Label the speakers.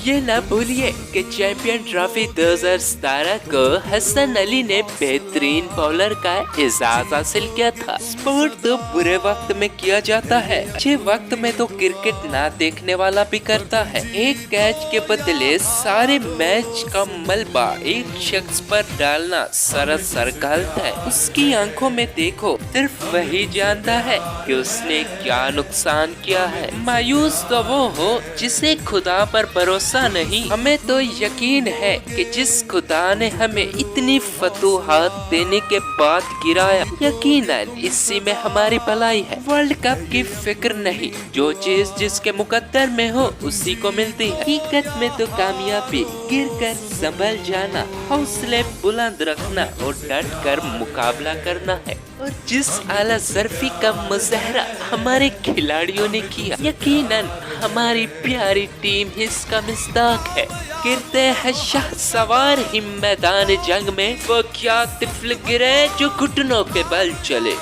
Speaker 1: یہ نہ بھولیے کہ چیمپئن ٹرافی 2017 کو حسن علی نے بہترین بالر کا اعزاز حاصل کیا تھا۔ سپورٹ تو برے وقت میں کیا جاتا ہے، اچھے وقت میں تو کرکٹ نہ دیکھنے والا بھی کرتا ہے۔ ایک کیچ کے بدلے سارے میچ کا ملبہ ایک شخص پر ڈالنا سراسر غلط ہے۔ اس کی آنکھوں میں دیکھو، صرف وہی جانتا ہے کہ اس نے کیا نقصان کیا ہے۔ مایوس تو وہ ہو جسے خدا پر بھروسہ نہیں۔ ہمیں تو یقین ہے کہ جس خدا نے ہمیں اتنی فتوحات دینے کے بعد گرایا، یقیناً اسی میں ہماری بھلائی ہے۔ ورلڈ کپ کی فکر نہیں، جو چیز جس کے مقدر میں ہو اسی کو ملتی ہے۔ حقیقت میں تو کامیابی گر کر سنبھل جانا، حوصلے بلند رکھنا اور ڈٹ کر مقابلہ کرنا ہے۔ اور جس اعلیٰ ظرفی کا مظاہرہ ہمارے کھلاڑیوں نے کیا، یقیناً ہماری پیاری ٹیم اس کا مصداق ہے۔ گرتے ہیں شاہ سوار ہی میدان جنگ میں، وہ کیا طفل گرے جو گھٹنوں کے بل چلے۔